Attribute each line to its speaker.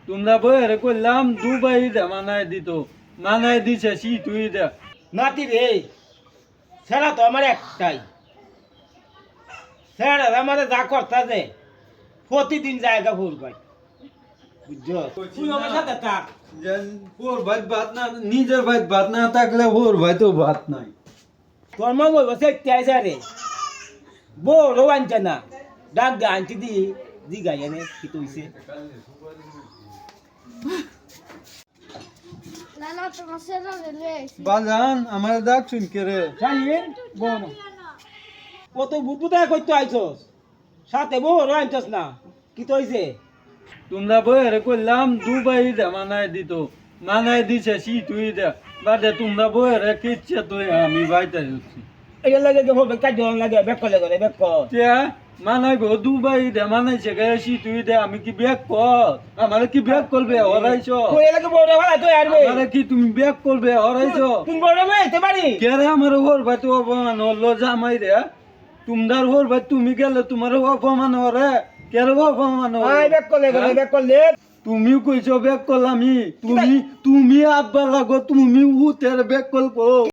Speaker 1: তোমরা বইরে করলাম দুবাই দে মানায় দিছে তুই দে।
Speaker 2: নাতি রে সেরা তো আমার একটাই, সেরা আমাদের যা করতে যে প্রতিদিন জায়গা ভুল ভাই, বুঝছো? তুই আমার সাথে থাক।
Speaker 1: ওর ভাই ভাত না, নিজের ভাই ভাত না থাকলে ওর ভাই তো ভাত নাই।
Speaker 2: তোর মা বলবো সেটি আইসা রে, বড় আনছে না, ডাক দে আনছি দি গাই এনে কি তুইছে।
Speaker 3: লালা তোমার সেরা রে
Speaker 1: বাজান আমার ডাক শুন কে রে?
Speaker 2: শাহিন বোন কত বুদবুদায় কইতে আইছস, সাথে বড় আনছস না, কি তইছে?
Speaker 1: তোমরা বইরে করলাম দুবাই দে মানায় দিছে তুই দে। বাদে তোমরা বইরে কিচ্ছে তুই আমি বাইতে যাচ্ছি।
Speaker 2: এটা লাগে কে হবে কাজ লাগে বেক করে বেক কর।
Speaker 1: মানাই গো দুবাই দে মানাইছে গেছি তুই দে, আমি কি ব্যাক কর? আমার কি ব্যাক করবে হরাইছ?
Speaker 2: কই লাগে বড় ভাই তুই আরবে,
Speaker 1: আমার কি তুমি ব্যাক করবে হরাইছ?
Speaker 2: তুমি বড় ভাই তে পারি
Speaker 1: কে রে আমার ওর ভাই তো অপমান হলো জামাই রে। তোমরা ওর ভাই তুমি গেলে তোমার অপমান হরে, কে রে অপমান
Speaker 2: আই
Speaker 1: হরে?
Speaker 2: বেক করলে
Speaker 1: তুমিও কইছো ব্যাক করলাম, তুমি আব্বা লাগো, তুমি উতের ব্যাক করবো।